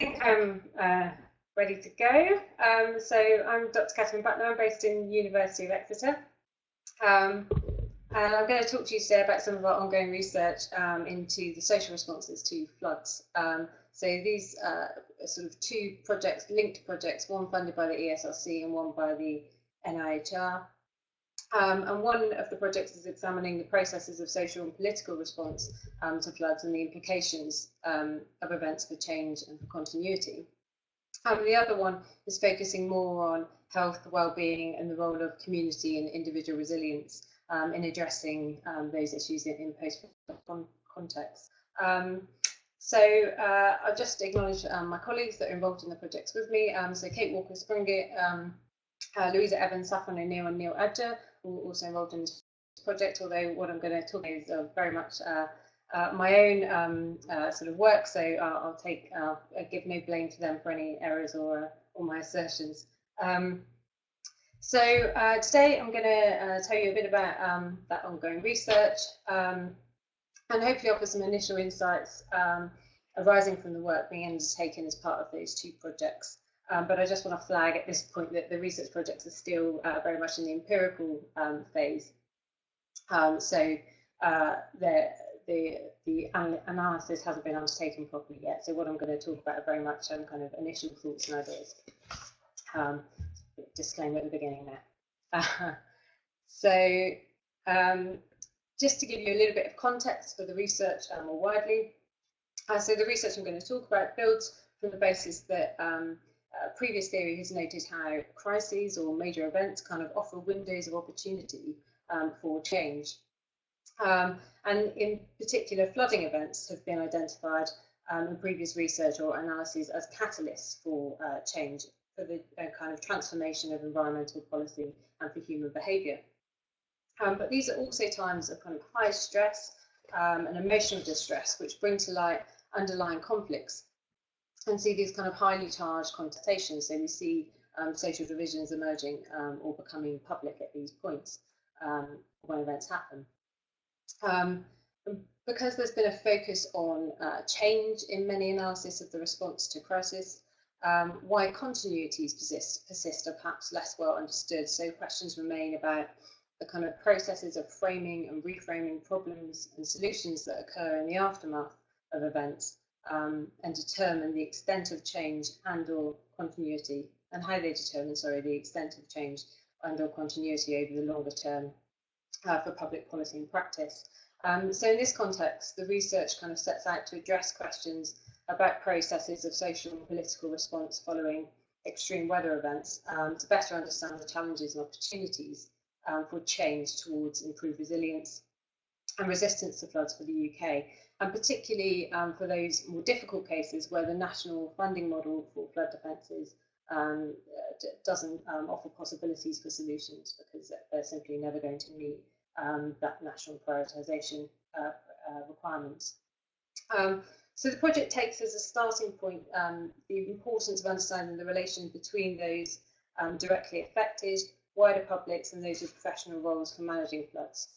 think I'm ready to go. So I'm Dr. Catherine Butler. I'm based in the University of Exeter. And I'm going to talk to you today about some of our ongoing research into the social responses to floods. So these are sort of two projects, linked projects, one funded by the ESRC and one by the NIHR. And one of the projects is examining the processes of social and political response to floods and the implications of events for change and for continuity. The other one is focusing more on health, well-being and the role of community and individual resilience in addressing those issues in post-flood context. So I'll just acknowledge my colleagues that are involved in the projects with me. So Kate Walker-Springett, Louisa Evans, Saffron O'Neill and Neil Adger, who are also involved in this project, although what I'm going to talk about is very much my own sort of work, so I'll give no blame to them for any errors or my assertions. So today I'm going to tell you a bit about that ongoing research and hopefully offer some initial insights arising from the work being undertaken as part of those two projects. But I just want to flag at this point that the research projects are still very much in the empirical phase. So the analysis hasn't been undertaken properly yet. So what I'm going to talk about are very much kind of initial thoughts and ideas. Disclaimer at the beginning there. So just to give you a little bit of context for the research more widely. So the research I'm going to talk about builds from the basis that previous theory has noted how crises or major events kind of offer windows of opportunity for change. And in particular, flooding events have been identified in previous research or analyses as catalysts for change, for the kind of transformation of environmental policy and for human behaviour. But these are also times of kind of high stress and emotional distress, which bring to light underlying conflicts and see these kind of highly charged contestations. So we see social divisions emerging or becoming public at these points when events happen. Because there's been a focus on change in many analysis of the response to crisis, why continuities persist are perhaps less well understood. So questions remain about the kind of processes of framing and reframing problems and solutions that occur in the aftermath of events and determine the extent of change and or continuity, and how they determine, the extent of change and or continuity over the longer term for public policy and practice. So in this context, the research kind of sets out to address questions about processes of social and political response following extreme weather events to better understand the challenges and opportunities for change towards improved resilience and resistance to floods for the UK, and particularly for those more difficult cases where the national funding model for flood defences doesn't offer possibilities for solutions because they're simply never going to meet that national prioritisation requirements. So the project takes as a starting point the importance of understanding the relation between those directly affected, wider publics and those with professional roles for managing floods.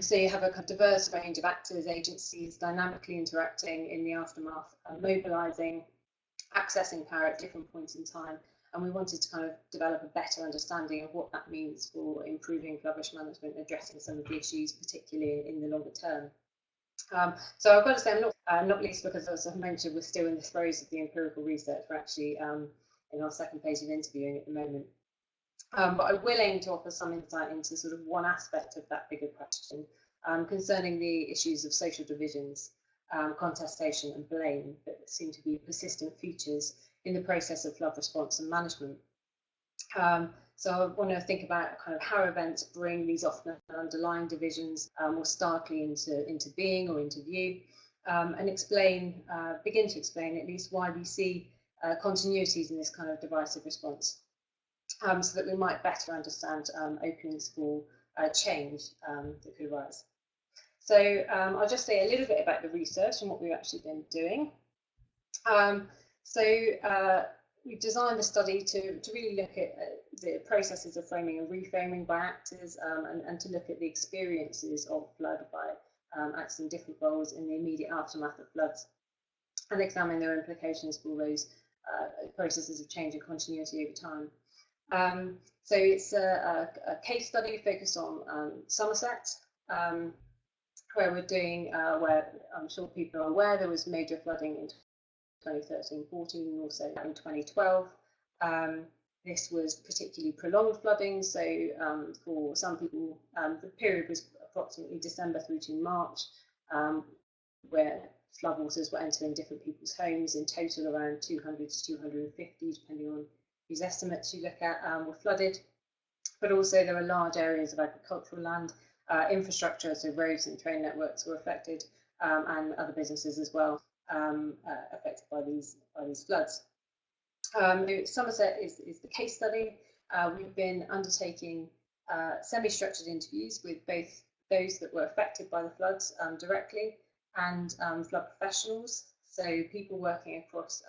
So you have a diverse range of actors, agencies dynamically interacting in the aftermath, mobilising, accessing power at different points in time, and we wanted to kind of develop a better understanding of what that means for improving flood risk management and addressing some of the issues, particularly in the longer term. So I've got to say, I'm not least because, as I've mentioned, we're still in the throes of the empirical research. We're actually in our second phase of interviewing at the moment. But I will aim to offer some insight into sort of one aspect of that bigger question concerning the issues of social divisions, contestation and blame that seem to be persistent features in the process of flood response and management. So I want to think about kind of how events bring these often underlying divisions more starkly into being or into view, and begin to explain at least why we see continuities in this kind of divisive response, so that we might better understand openings for change that could arise. So I'll just say a little bit about the research and what we've actually been doing. we designed the study to really look at the processes of framing and reframing by actors, and to look at the experiences of flood by actors in different roles in the immediate aftermath of floods, and examine their implications for those processes of change and continuity over time. So it's a case study focused on Somerset, where we're doing, where I'm sure people are aware there was major flooding in 2013-14 and also in 2012. This was particularly prolonged flooding, so for some people the period was approximately December through to March, where floodwaters were entering different people's homes. In total around 200 to 250, depending on whose estimates you look at, were flooded. But also there were large areas of agricultural land, infrastructure, so roads and train networks were affected, and other businesses as well, affected by these floods. Somerset is the case study. We've been undertaking semi-structured interviews with both those that were affected by the floods directly and flood professionals, so people working across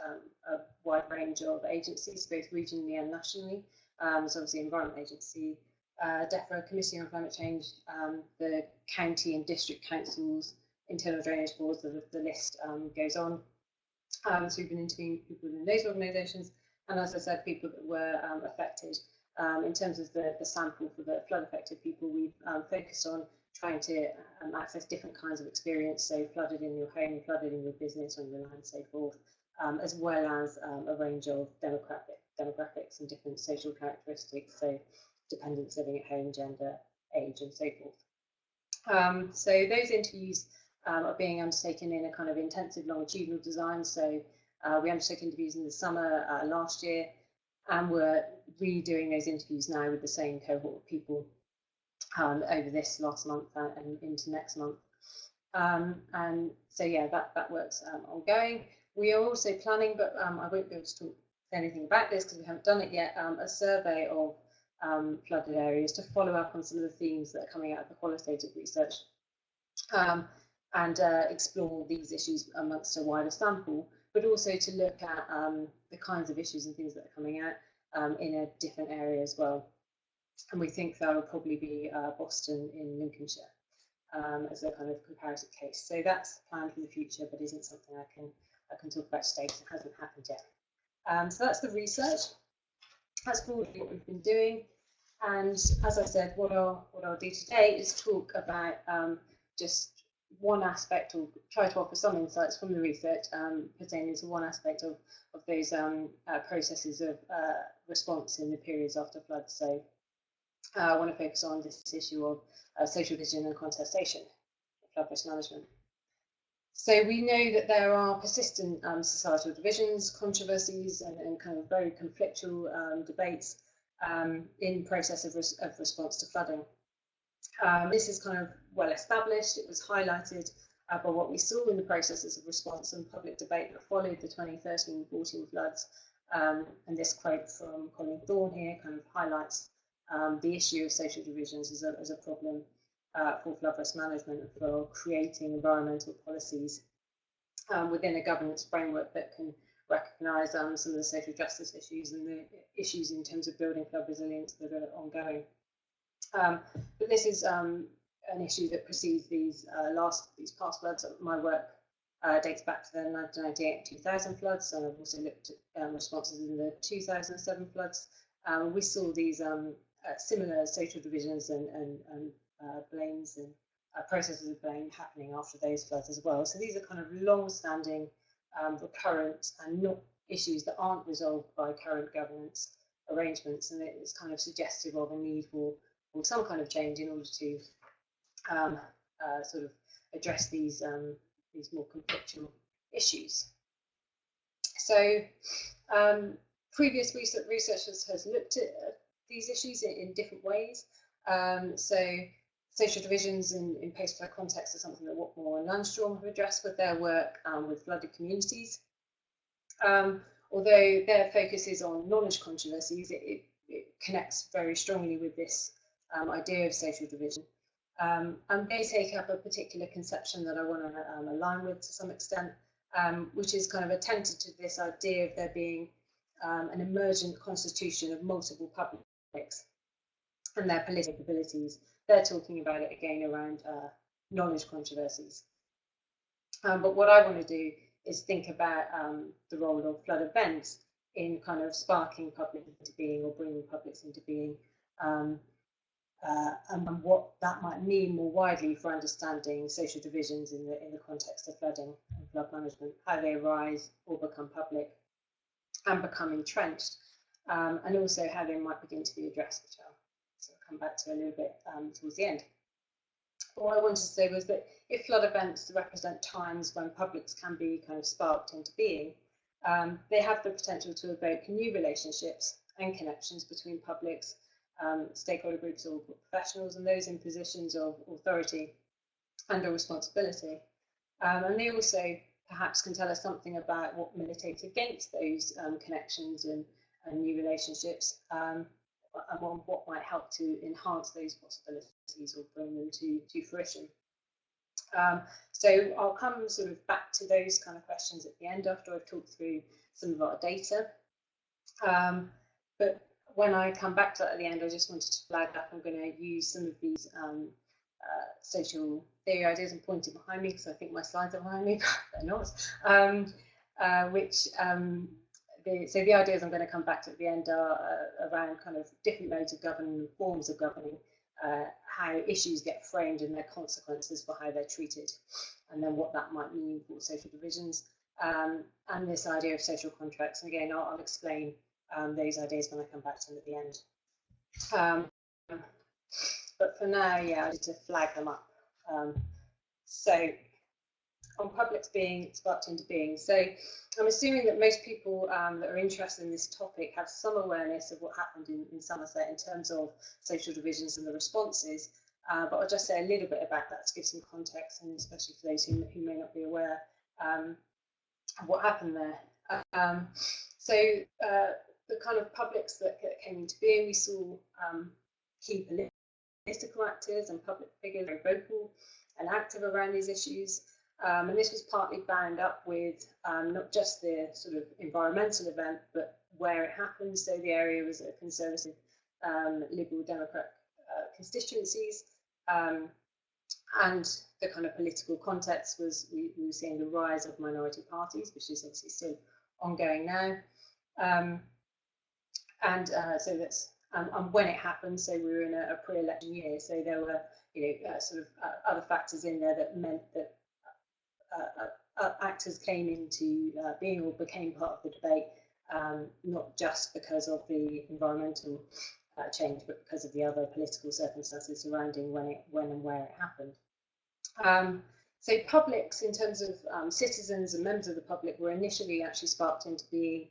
a wide range of agencies, both regionally and nationally. So obviously Environment Agency, DEFRA, Committee on Climate Change, the county and district councils, internal drainage boards, the list goes on. So we've been interviewing people in those organisations, and as I said, people that were affected. In terms of the sample for the flood affected people, we've focused on trying to access different kinds of experience, so flooded in your home, flooded in your business, on your land, so forth, as well as a range of demographics and different social characteristics, so dependents living at home, gender, age, and so forth. So those interviews are being undertaken in a kind of intensive longitudinal design. So we undertook interviews in the summer last year, and we're redoing those interviews now with the same cohort of people over this last month and into next month. And so yeah, that work's ongoing. We are also planning, but I won't be able to talk anything about this because we haven't done it yet, a survey of flooded areas to follow up on some of the themes that are coming out of the qualitative research, and explore these issues amongst a wider sample, but also to look at the kinds of issues and things that are coming out in a different area as well. And we think that will probably be Boston in Lincolnshire as a kind of comparative case. So that's planned for the future, but isn't something I can talk about today because it hasn't happened yet. So that's the research. That's broadly what we've been doing. And as I said, what I'll do today is talk about just one aspect, or try to offer some insights from the research pertaining to one aspect of those processes of response in the periods after floods. So I want to focus on this issue of social vision and contestation, flood risk management. So we know that there are persistent societal divisions, controversies, and kind of very conflictual debates in process of response to flooding. This is kind of well established. It was highlighted by what we saw in the processes of response and public debate that followed the 2013-14 floods. And this quote from Colin Thorne here kind of highlights the issue of social divisions as a problem for flood risk management and for creating environmental policies within a governance framework that can recognise some of the social justice issues and the issues in terms of building flood resilience that are ongoing. But this is an issue that precedes these past floods. My work dates back to the 1998-2000 floods, and I've also looked at responses in the 2007 floods. We saw these similar social divisions and blames and processes of blame happening after those floods as well. So these are kind of long-standing, recurrent, and not issues that aren't resolved by current governance arrangements, and it's kind of suggestive of a need for some kind of change in order to sort of address these more conflictual issues. So previous research has looked at these issues in different ways. So social divisions in post-flood context are something that Watmore and Landstrom have addressed with their work with flooded communities. Although their focus is on knowledge controversies, it connects very strongly with this idea of social division. And they take up a particular conception that I want to align with to some extent, which is kind of attentive to this idea of there being an emergent constitution of multiple publics and their political abilities. They're talking about it again around knowledge controversies. But what I want to do is think about the role of flood events in kind of sparking public into being or bringing publics into being, and what that might mean more widely for understanding social divisions in the context of flooding and flood management, how they arise or become public and become entrenched, and also how they might begin to be addressed, which I'll sort of come back to a little bit towards the end. But what I wanted to say was that if flood events represent times when publics can be kind of sparked into being, they have the potential to evoke new relationships and connections between publics, stakeholder groups or professionals, and those in positions of authority and or responsibility. And they also perhaps can tell us something about what militates against those connections and new relationships, and what might help to enhance those possibilities or bring them to fruition. So I'll come sort of back to those kind of questions at the end after I've talked through some of our data. But when I come back to that at the end, I just wanted to flag up I'm going to use some of these social theory ideas and pointing behind me because I think my slides are behind me, but they're not. So the ideas I'm going to come back to at the end are around kind of different modes of governing and forms of governing, how issues get framed and their consequences for how they're treated, and then what that might mean for social divisions, and this idea of social contracts. And again, I'll explain those ideas when I come back to them at the end. But for now, yeah, I need to flag them up. So on publics being sparked into being. So I'm assuming that most people that are interested in this topic have some awareness of what happened in Somerset in terms of social divisions and the responses. But I'll just say a little bit about that to give some context, and especially for those who may not be aware of what happened there. So the kind of publics that came into being, we saw key political actors and public figures very vocal and active around these issues. And this was partly bound up with not just the sort of environmental event, but where it happened. So the area was a conservative, Liberal Democrat constituencies. And the kind of political context was we were seeing the rise of minority parties, which is obviously still ongoing now. So that's and when it happened, so we were in a pre-election year, so there were sort of other factors in there that meant that actors came into being or became part of the debate, not just because of the environmental change, but because of the other political circumstances surrounding when and where it happened. So publics, in terms of citizens and members of the public, were initially actually sparked into being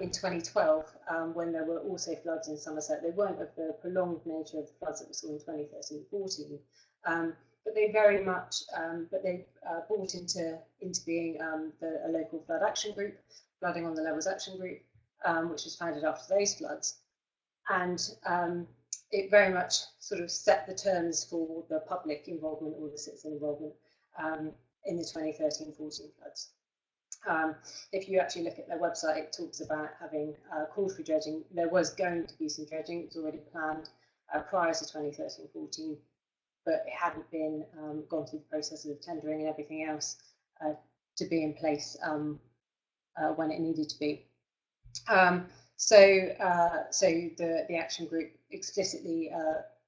in 2012, when there were also floods in Somerset. They weren't of the prolonged nature of the floods that we saw in 2013-14, but they very much, brought into being a local flood action group, Flooding on the Levels Action Group, which was founded after those floods. And it very much sort of set the terms for the public involvement or the citizen involvement in the 2013-14 floods. If you actually look at their website, it talks about having called for dredging. There was going to be some dredging. It was already planned prior to 2013-14, but it hadn't been gone through the process of tendering and everything else to be in place when it needed to be. So the action group explicitly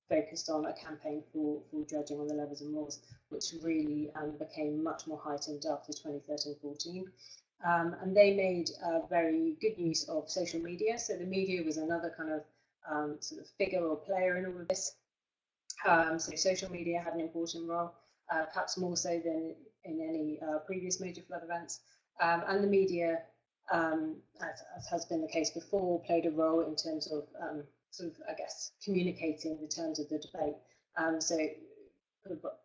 focused on a campaign for dredging on the levels and moors, which really became much more heightened after 2013-14. And they made very good use of social media. So the media was another kind of sort of figure or player in all of this. So social media had an important role, perhaps more so than in any previous major flood events. And the media, as has been the case before, played a role in terms of sort of, I guess, communicating the terms of the debate. So it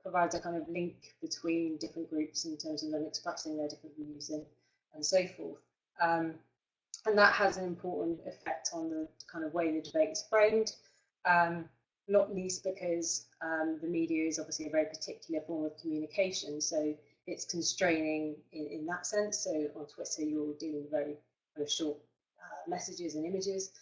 provides a kind of link between different groups in terms of them expressing their different views and so forth. And that has an important effect on the kind of way the debate is framed, not least because the media is obviously a very particular form of communication. So it's constraining in that sense. So on Twitter, you're dealing with very kind of short messages and images.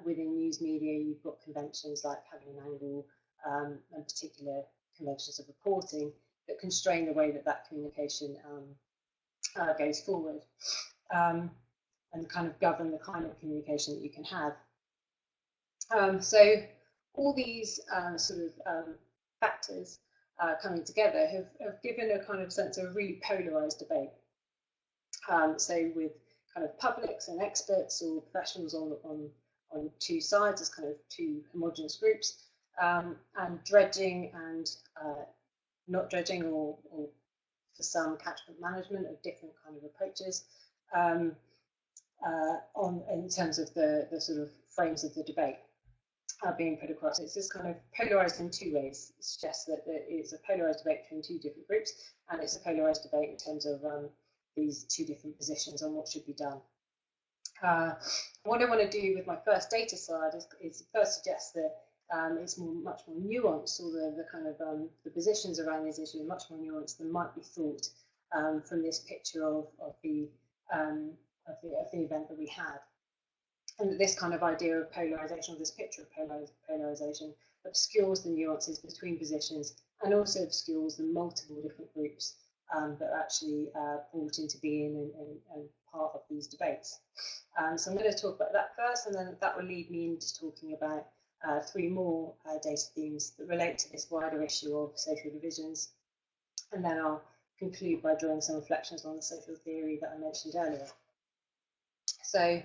Within news media, you've got conventions like having an angle and particular conventions of reporting that constrain the way that that communication goes forward and kind of govern the kind of communication that you can have. So all these sort of factors coming together have given a kind of sense of a really polarised debate. So with kind of publics and experts or professionals on two sides as kind of two homogenous groups, and dredging and not dredging, or for some catchment management of different kind of approaches in terms of the sort of frames of the debate being put across. It's just kind of polarised in two ways. It suggests that it's a polarised debate between two different groups, and it's a polarised debate in terms of these two different positions on what should be done. What I want to do with my first data slide is first suggest that it's much more nuanced, or the kind of the positions around these issues are much more nuanced than might be thought from this picture of the event that we had. And this kind of idea of polarisation, or this picture of polarisation, obscures the nuances between positions and also obscures the multiple different groups that are actually brought into being and part of these debates. So I'm going to talk about that first, and then that will lead me into talking about three more data themes that relate to this wider issue of social divisions. And then I'll conclude by drawing some reflections on the social theory that I mentioned earlier. So,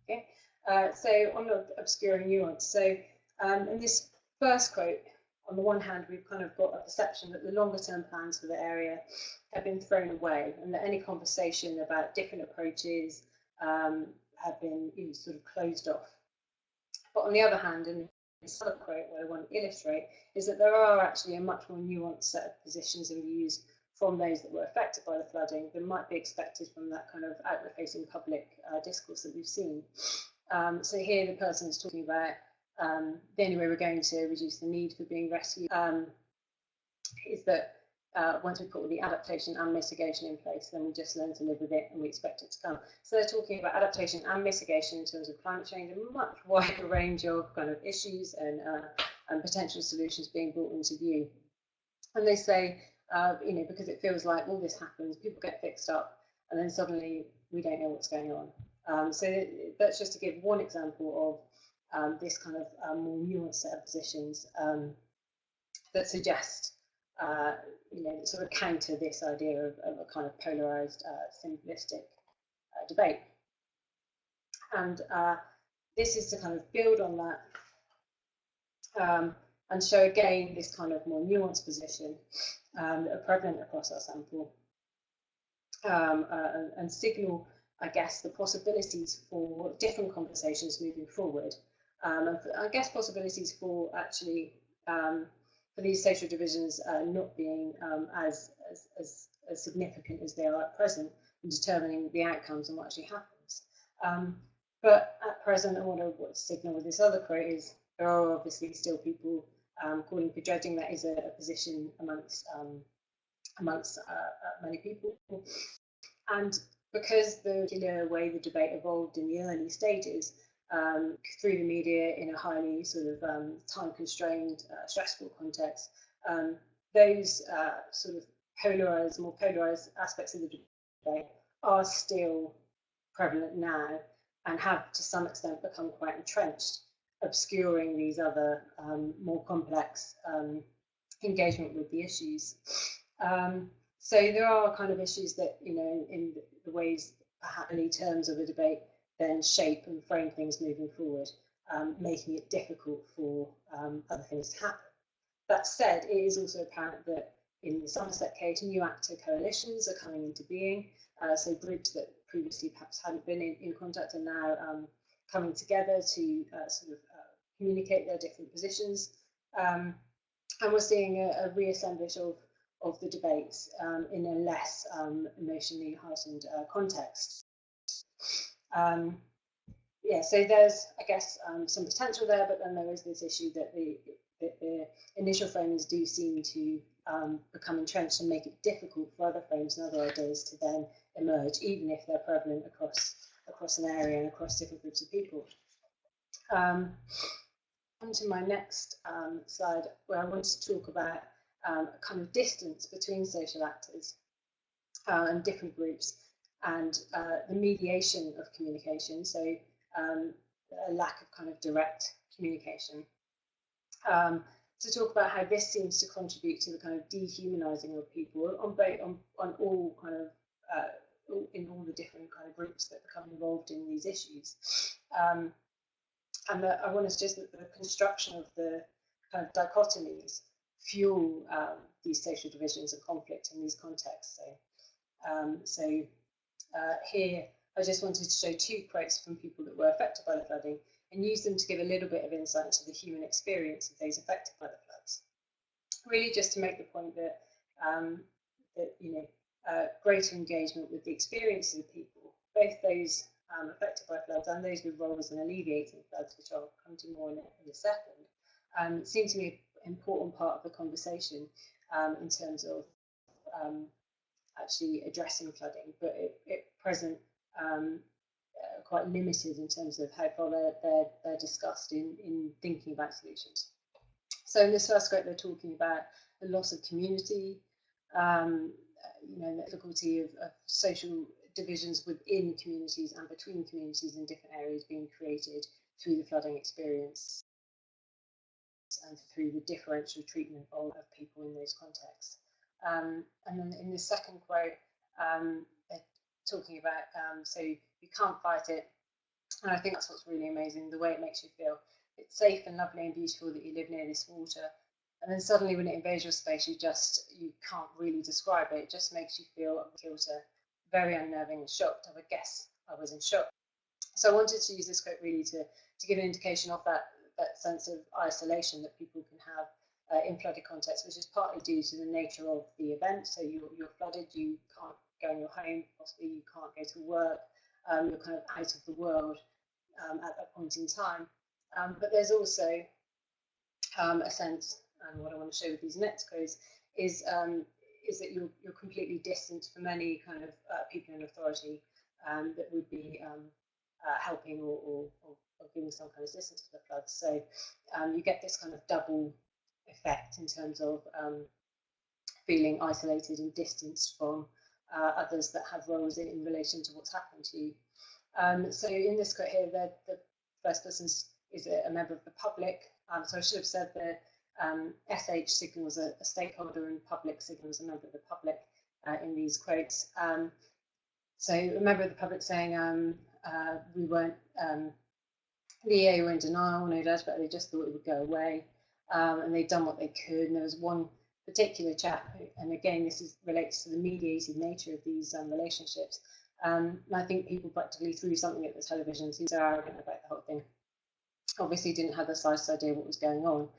okay, so on the obscuring nuance. So in this first quote, on the one hand, we've kind of got a perception that the longer term plans for the area have been thrown away, and that any conversation about different approaches have been sort of closed off. But on the other hand, in this other quote, what I want to illustrate is that there are actually a much more nuanced set of positions and views from those that were affected by the flooding than might be expected from that kind of outward-facing public discourse that we've seen. So here the person is talking about the only way we're going to reduce the need for being rescued is that once we put all the adaptation and mitigation in place, then we just learn to live with it and we expect it to come. So they're talking about adaptation and mitigation in terms of climate change, a much wider range of kind of issues and potential solutions being brought into view. And they say, because it feels like all this happens, people get fixed up, and then suddenly we don't know what's going on. So that's just to give one example of this kind of more nuanced set of positions that suggest, sort of counter this idea of a kind of polarised, simplistic debate. And this is to kind of build on that and show again this kind of more nuanced position that are prevalent across our sample and signal, I guess, the possibilities for different conversations moving forward. And I guess possibilities for actually for these social divisions not being as significant as they are at present in determining the outcomes and what actually happens. But at present, and what I want to signal with this other quote is there are obviously still people calling for dredging. That is a position amongst many people. And because the particular way the debate evolved in the early stages, through the media in a highly sort of time-constrained, stressful context, those sort of more polarised aspects of the debate are still prevalent now and have to some extent become quite entrenched, obscuring these other more complex engagement with the issues. So there are kind of issues that, in the ways, perhaps early terms of the debate, then shape and frame things moving forward, making it difficult for other things to happen. That said, it is also apparent that in the Somerset case, new actor coalitions are coming into being. So groups that previously perhaps hadn't been in contact are now coming together to sort of communicate their different positions. And we're seeing a reassemblage of the debates in a less emotionally heightened context. So there's, I guess, some potential there, but then there is this issue that the initial framings do seem to become entrenched and make it difficult for other frames and other ideas to then emerge, even if they're prevalent across across an area and across different groups of people. On to my next slide, where I want to talk about a kind of distance between social actors and different groups, and the mediation of communication, so a lack of kind of direct communication. To talk about how this seems to contribute to the kind of dehumanizing of people on all kind of in all the different kind of groups that become involved in these issues. And I want to suggest that the construction of the kind of dichotomies fuel these social divisions and conflict in these contexts. So here I just wanted to show 2 quotes from people that were affected by the flooding and use them to give a little bit of insight into the human experience of those affected by the floods. Really just to make the point that, greater engagement with the experiences of people, both those affected by floods and those with roles in alleviating floods, which I'll come to more in a second, seem to be an important part of the conversation in terms of actually addressing flooding, but at present quite limited in terms of how far they're discussed in thinking about solutions. So in this first quote, they're talking about the loss of community, the difficulty of social divisions within communities and between communities in different areas being created through the flooding experience and through the differential treatment of people in those contexts. And then in the second quote, they're talking about, so you can't fight it. And I think that's what's really amazing, the way it makes you feel. It's safe and lovely and beautiful that you live near this water. And then suddenly when it invades your space, you can't really describe it. It just makes you feel very unnerving and shocked. I would guess I was in shock. So I wanted to use this quote really to give an indication of that sense of isolation that people can have in flooded contexts, which is partly due to the nature of the event. So you're flooded, you can't go in your home, possibly you can't go to work, you're kind of out of the world at that point in time. But there's also a sense, and what I want to show with these next quotes is that you're completely distant from any kind of people in authority that would be helping or giving some kind of assistance to the floods. So you get this kind of double effect in terms of feeling isolated and distanced from others that have roles in relation to what's happened to you. So in this quote here, the first person is a member of the public. So I should have said that SH signals a stakeholder and public signals a member of the public in these quotes. So a member of the public saying we weren't, the EA were in denial, no doubt, but they just thought it would go away. And they'd done what they could. And there was one particular chap, and again, this relates to the mediated nature of these relationships. And I think people practically threw something at the television, seemed so arrogant about the whole thing. Obviously didn't have the slightest idea what was going on.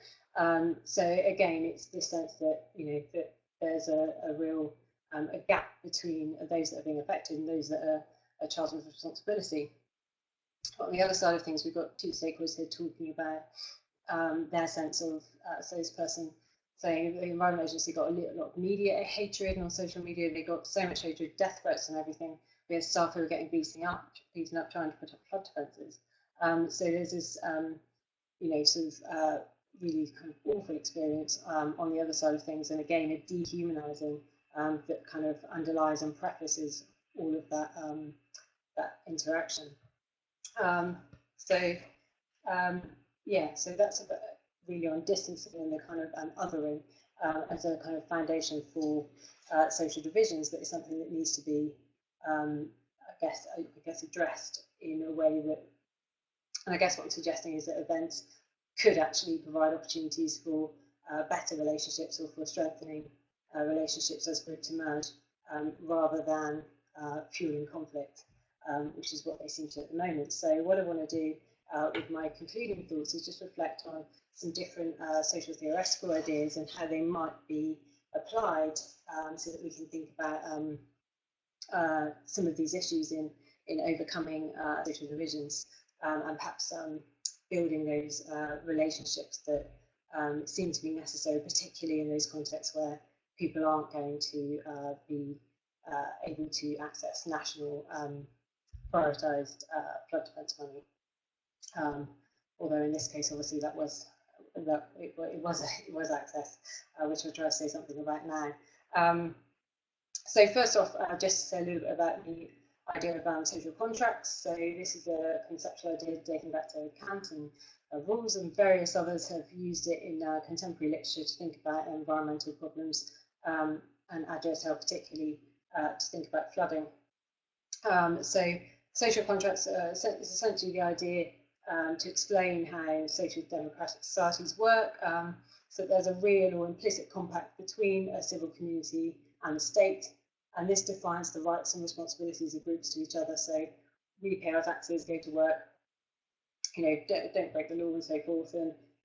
So again, it's this sense that, that there's a real a gap between those that are being affected and those that are charged with responsibility. On the other side of things, we've got 2 stakeholders here talking about their sense of, so this person saying the Environment Agency got a lot of media hatred, and on social media they got so much hatred, death threats and everything. We had staff who were getting beaten up trying to put up flood defences. So there's this, sort of really kind of awful experience on the other side of things, and again a dehumanising that kind of underlies and prefaces all of that that interaction. So that's about really on distancing and the kind of othering as a kind of foundation for social divisions. That is something that needs to be, I guess, addressed in a way that. And I guess what I'm suggesting is that events could actually provide opportunities for better relationships or for strengthening relationships as groups emerge, rather than fueling conflict, which is what they seem to at the moment. So what I want to do with my concluding thoughts is just reflect on some different social theoretical ideas and how they might be applied so that we can think about some of these issues in overcoming social divisions. And perhaps building those relationships that seem to be necessary, particularly in those contexts where people aren't going to be able to access national prioritised flood defence money. Although in this case, obviously, it was access, which I'll try to say something about now. So first off, just to say a little bit about the idea of social contracts. So this is a conceptual idea dating back to Kant and Rawls, and various others have used it in contemporary literature to think about environmental problems, and agile, particularly to think about flooding. So social contracts is essentially the idea to explain how social democratic societies work. So there's a real or implicit compact between a civil community and the state, and this defines the rights and responsibilities of groups to each other. So we pay our taxes, go to work, don't break the law and so forth,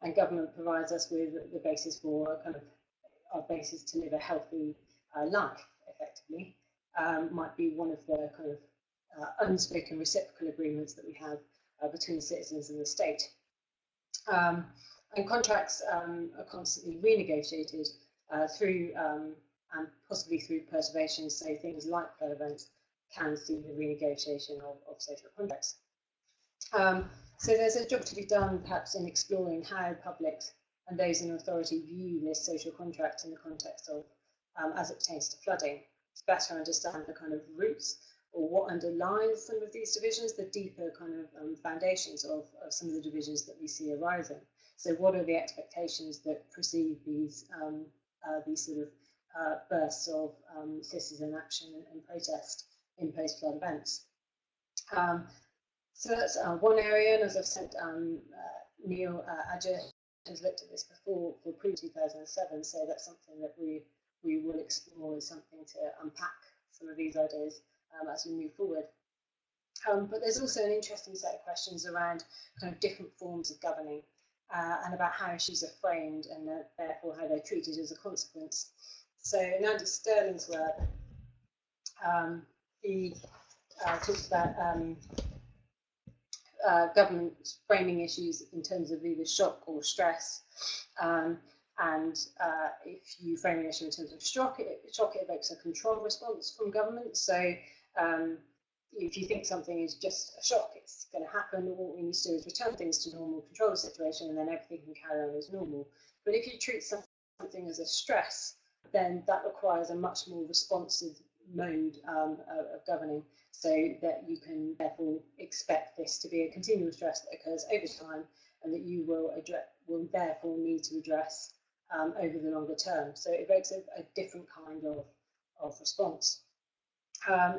and government provides us with the basis for kind of our basis to live a healthy life, effectively. Might be one of the kind of unspoken reciprocal agreements that we have between citizens and the state. And contracts are constantly renegotiated through and possibly through perturbations, so things like flood events can see the renegotiation of social contracts. So there's a job to be done perhaps in exploring how publics and those in authority view this social contract in the context of, as it pertains to flooding, to better understand the kind of roots or what underlies some of these divisions, the deeper kind of foundations of some of the divisions that we see arising. So what are the expectations that precede these sort of bursts of citizen action and protest in post-flood events? So that's one area, and as I've said, Neil Adger has looked at this before for pre-2007, so that's something that we will explore as something to unpack some of these ideas as we move forward. But there's also an interesting set of questions around kind of different forms of governing and about how issues are framed and therefore how they're treated as a consequence. So in Andy Sterling's work, he talks about government framing issues in terms of either shock or stress. And if you frame an issue in terms of shock, it evokes a control response from government. So if you think something is just a shock, it's going to happen, what we need to do is return things to normal, control the situation, and then everything can carry on as normal. But if you treat something as a stress, then that requires a much more responsive mode of governing, so that you can therefore expect this to be a continual stress that occurs over time, and that you will therefore need to address over the longer term. So it evokes a different kind of response.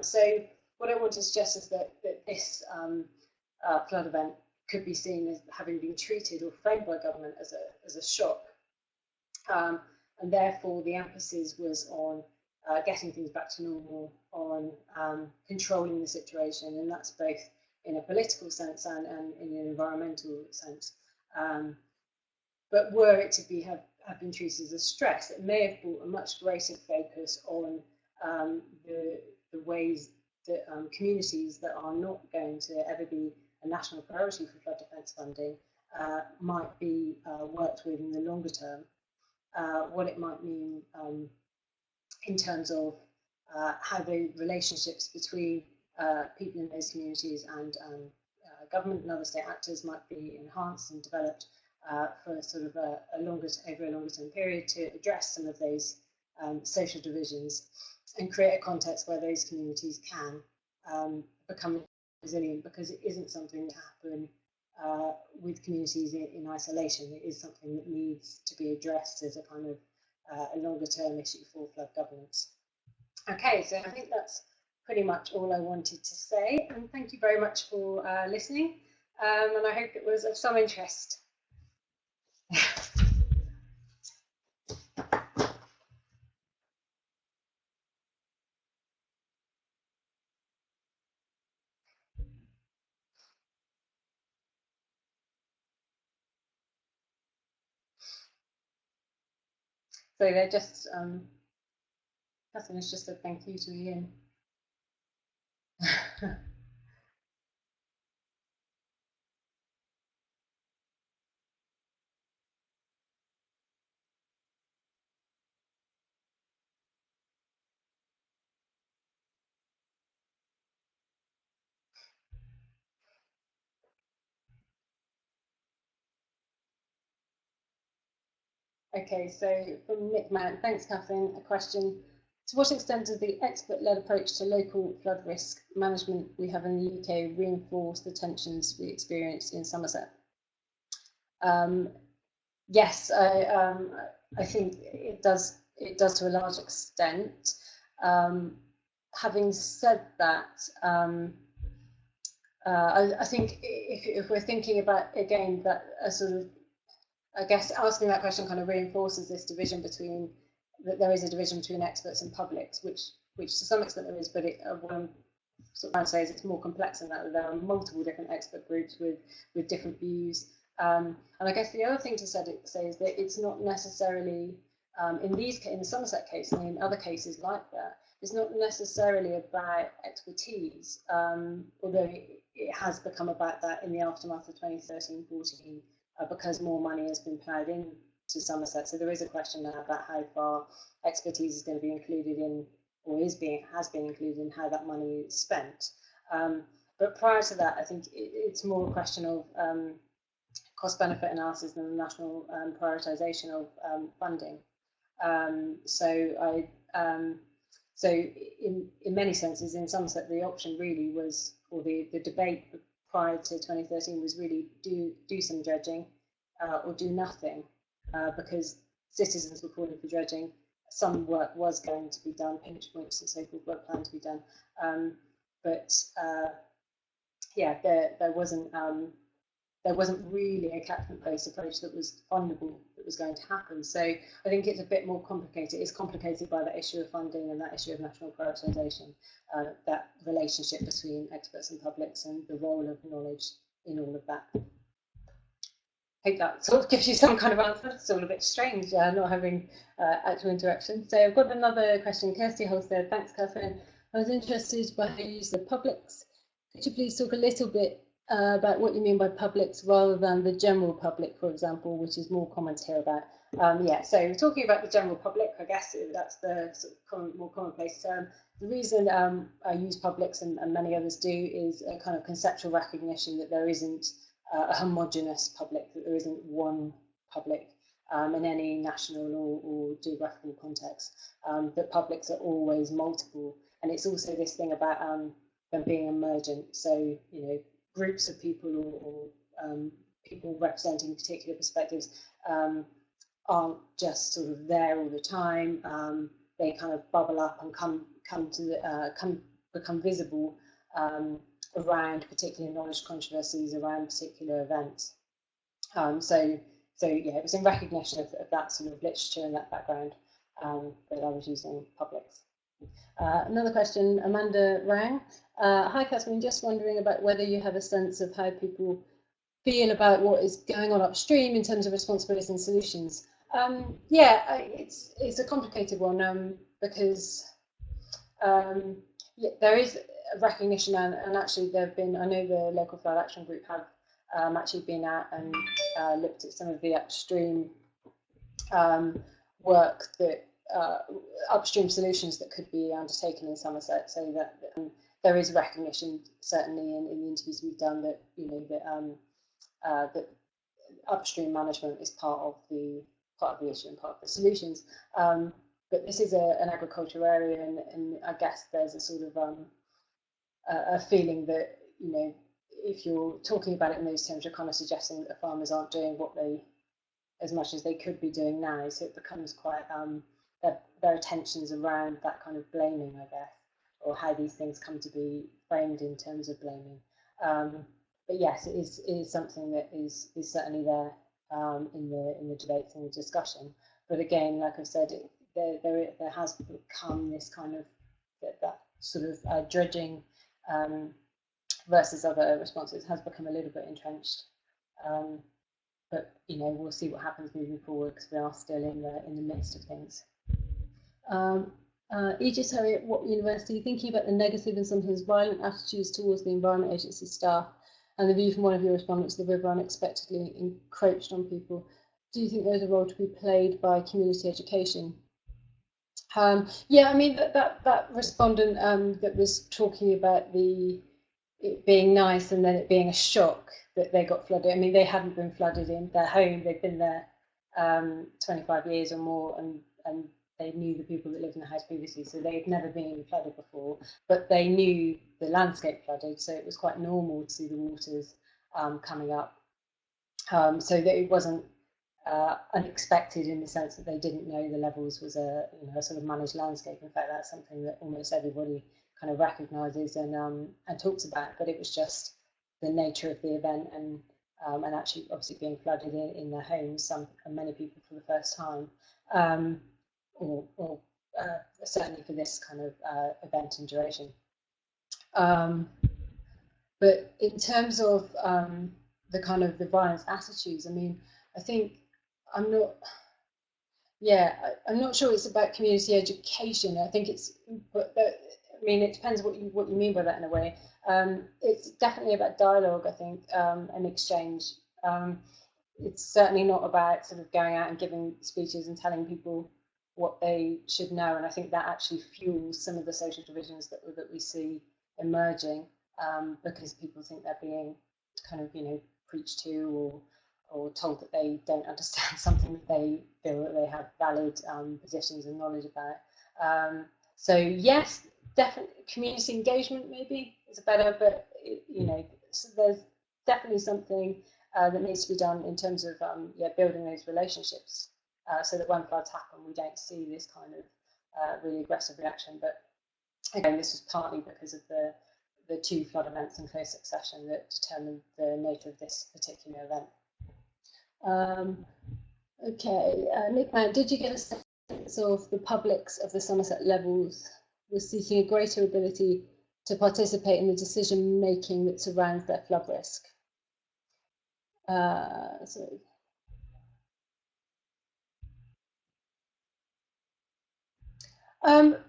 So what I want to suggest is that this flood event could be seen as having been treated or framed by government as a shock, and therefore the emphasis was on getting things back to normal, on controlling the situation, and that's both in a political sense and in an environmental sense. But were it to have been treated as a stress, it may have brought a much greater focus on the ways that communities that are not going to ever be a national priority for flood defence funding might be worked with in the longer term. What it might mean in terms of how the relationships between people in those communities and government and other state actors might be enhanced and developed for sort of over a longer term period to address some of those social divisions and create a context where those communities can become resilient, because it isn't something that happen with communities in isolation. It is something that needs to be addressed as a kind of a longer term issue for flood governance. Okay, so I think that's pretty much all I wanted to say, and thank you very much for listening, and I hope it was of some interest. So they're just, Catherine has just said thank you to Ian. Okay, so from Nick Mann, thanks Catherine, a question. To what extent does the expert-led approach to local flood risk management we have in the UK reinforce the tensions we experienced in Somerset? Yes, I think it does. It does to a large extent. Having said that, I think if we're thinking about again that a sort of, I guess asking that question kind of reinforces this division between that there is a division between experts and publics, which to some extent there is, but what I'm sort of trying to say is it's more complex than that. There are multiple different expert groups with different views. And I guess the other thing to say is that it's not necessarily in the Somerset case and in other cases like that, it's not necessarily about expertise, although it has become about that in the aftermath of 2013-14 because more money has been ploughed into Somerset. So there is a question now about how far expertise is going to be included in, or has been included in how that money is spent. But prior to that, I think it's more a question of cost-benefit analysis than the national prioritisation of funding. So in many senses, in Somerset, the option really was, or the debate prior to 2013 was really do some dredging or do nothing, because citizens were calling for dredging. Some work was going to be done, pinch points and so forth were planned to be done, but yeah, there wasn't really a catchment-based approach that was fundable that was going to happen. So I think it's a bit more complicated. It's complicated by that issue of funding and that issue of national prioritisation, that relationship between experts and publics and the role of knowledge in all of that. I hope that sort of gives you some kind of answer. It's all a bit strange not having actual interaction. So I've got another question. Kirsty Holstead, thanks Catherine. I was interested by how you use the publics. Could you please talk a little bit about what you mean by publics rather than the general public, for example, which is more common to hear about? Yeah, so talking about the general public, I guess that's the sort of more commonplace term. The reason I use publics and many others do is a kind of conceptual recognition that there isn't a homogenous public, that there isn't one public in any national or geographical context, that publics are always multiple. And it's also this thing about them being emergent. So, you know, groups of people or people representing particular perspectives aren't just sort of there all the time. They kind of bubble up and become visible around particular knowledge controversies, around particular events. So yeah, it was in recognition of that sort of literature and that background that I was using publics. Another question, Amanda Rang. Hi, Catherine, just wondering about whether you have a sense of how people feel about what is going on upstream in terms of responsibilities and solutions. Yeah, it's a complicated one because yeah, there is a recognition and actually there have been, I know the Local Flood Action Group have actually been out and looked at some of the upstream work that upstream solutions that could be undertaken in Somerset, so that there is recognition certainly in the interviews we've done that, you know, that upstream management is part of the issue and part of the solutions. But this is an agricultural area, and I guess there's a sort of a feeling that, you know, if you're talking about it in those terms, you're kind of suggesting that the farmers aren't doing what they, as much as they could be doing now. So it becomes quite, there are tensions around that kind of blaming, I guess, or how these things come to be framed in terms of blaming. But yes, it is something that is certainly there in the debates and the discussion. But again, like I've said, there has become this kind of that sort of dredging versus other responses has become a little bit entrenched. But you know, we'll see what happens moving forward because we are still in the midst of things. Aegis Harriet, what university? Thinking about the negative and sometimes violent attitudes towards the Environment Agency staff and the view from one of your respondents, the river unexpectedly encroached on people. Do you think there's a role to be played by community education? Yeah, I mean that respondent that was talking about it being nice and then it being a shock that they got flooded. I mean, they hadn't been flooded in their home; they'd been there 25 years or more, and they knew the people that lived in the house previously, so they'd never been flooded before, but they knew the landscape flooded, so it was quite normal to see the waters coming up. So that it wasn't unexpected in the sense that they didn't know the levels was a sort of managed landscape. In fact, that's something that almost everybody kind of recognises and talks about. But it was just the nature of the event and actually obviously being flooded in their homes, many people for the first time, or certainly for this kind of event and duration. But in terms of the kind of the violence attitudes, I mean, I think I'm not sure it's about community education. I think it's, but I mean, it depends what you mean by that in a way. It's definitely about dialogue, I think, and exchange. It's certainly not about sort of going out and giving speeches and telling people what they should know. And I think that actually fuels some of the social divisions that we see emerging, because people think they're being kind of, preached to or told that they don't understand something that they feel that they have valid positions and knowledge about. So yes, definitely community engagement maybe is better, but so there's definitely something that needs to be done in terms of building those relationships, so that when floods happen, we don't see this kind of really aggressive reaction. But again, this was partly because of the two flood events in close succession that determined the nature of this particular event. Okay, Nick Mann, did you get a sense of the publics of the Somerset levels were seeking a greater ability to participate in the decision making that surrounds their flood risk?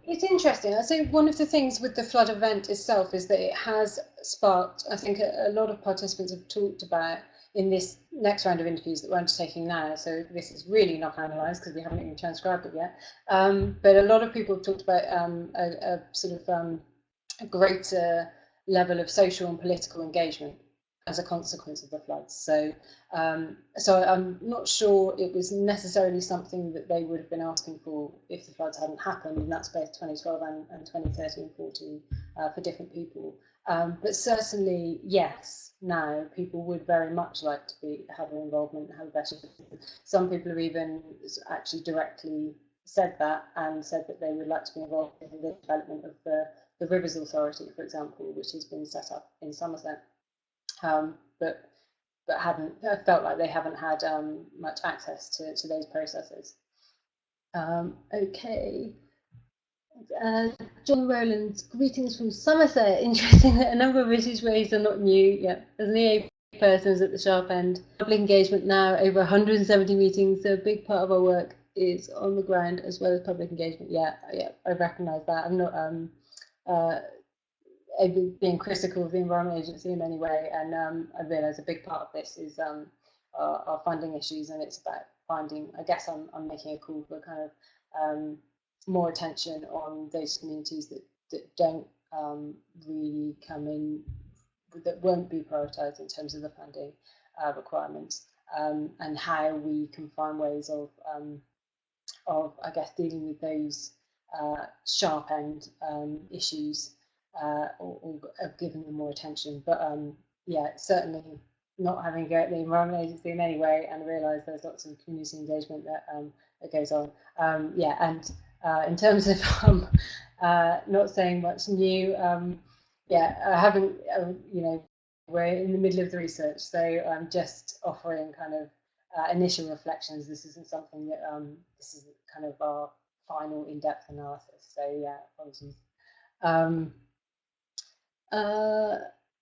It's interesting. I think one of the things with the flood event itself is that it has sparked, I think a lot of participants have talked about in this next round of interviews that we're undertaking now. So this is really not analysed because we haven't even transcribed it yet. But a lot of people have talked about a sort of a greater level of social and political engagement as a consequence of the floods. So I'm not sure it was necessarily something that they would have been asking for if the floods hadn't happened, and that's both 2012 and 2013-14 for different people. But certainly, yes, now people would very much like to have an involvement and have a better. Some people have even actually directly said that and said that they would like to be involved in the development of the Rivers Authority, for example, which has been set up in Somerset. But haven't felt like they haven't had much access to those processes. Okay. John Rowland, greetings from Somerset. Interesting that a number of issues raised are not new. Yeah, as an EA person is at the sharp end. Public engagement now, over 170 meetings, so a big part of our work is on the ground as well as public engagement. Yeah, I recognise that. I'm not being critical of the Environment Agency in any way, and I realise a big part of this is our funding issues, and it's about finding, I guess I'm making a call for kind of more attention on those communities that don't really come in, that won't be prioritised in terms of the funding requirements, and how we can find ways of I guess dealing with those sharp end issues, or giving them more attention. But yeah, certainly not having to go at the Environment Agency in any way, and realise there's lots of community engagement that goes on. Yeah, and in terms of not saying much new, yeah, I haven't, we're in the middle of the research, so I'm just offering kind of initial reflections. This isn't something that, this is kind of our final in-depth analysis, so yeah, apologies.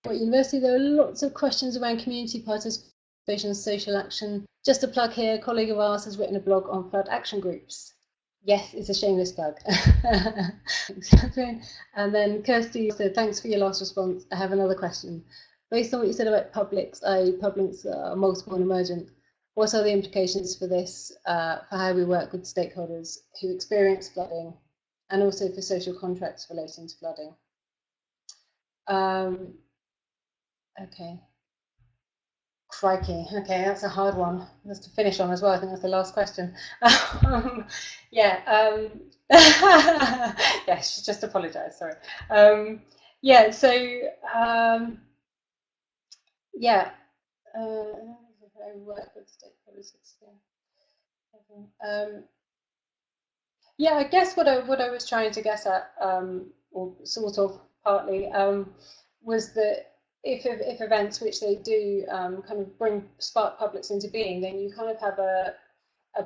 At university, there are lots of questions around community participation and social action. Just a plug here, a colleague of ours has written a blog on flood action groups. Yes, it's a shameless plug. And then Kirsty said, thanks for your last response. I have another question. Based on what you said about publics, i.e. publics are multiple and emergent, what are the implications for this, for how we work with stakeholders who experience flooding, and also for social contracts relating to flooding? Okay. Crikey. Okay, that's a hard one. That's to finish on as well. I think that's the last question. Yeah. Yeah, just apologise. Sorry. Yeah. So yeah. I work with stakeholders. Yeah, I guess what I was trying to guess at, or sort of partly, was that if events which they do kind of bring spark publics into being, then you kind of have a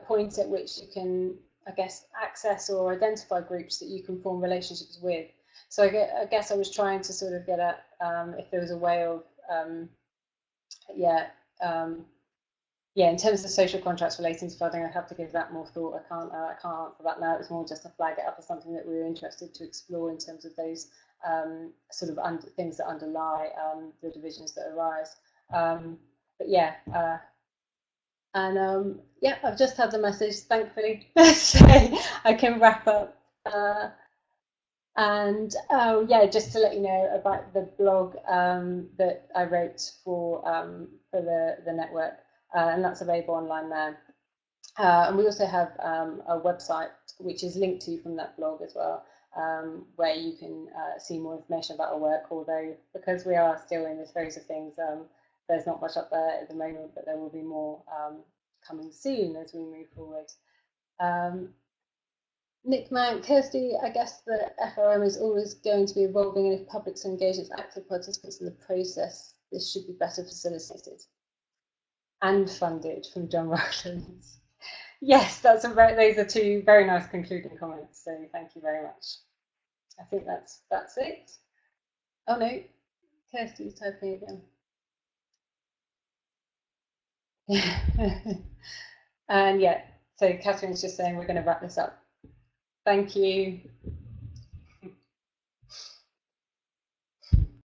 point at which you can, I guess, access or identify groups that you can form relationships with. So I guess I was trying to sort of get at if there was a way of, yeah, yeah, in terms of social contracts relating to flooding, I'd have to give that more thought. I can't answer that now. It was more just to flag it up as something that we were interested to explore in terms of those sort of things that underlie the divisions that arise. But yeah, and yeah, I've just had the message, thankfully, so I can wrap up. And oh yeah, just to let you know about the blog that I wrote for the network, and that's available online now. And we also have a website which is linked to from that blog as well, where you can see more information about our work. Although because we are still in this phase of things, there's not much up there at the moment, but there will be more coming soon as we move forward. Nick Mann, Kirsty, I guess the FRM is always going to be evolving, and if publics are engaged as active participants in the process, this should be better facilitated and funded, from John Rowlands. Yes, those are two very nice concluding comments. So thank you very much. I think that's it. Oh no, Kirsty's typing again. And yeah, so Catherine's just saying we're going to wrap this up. Thank you.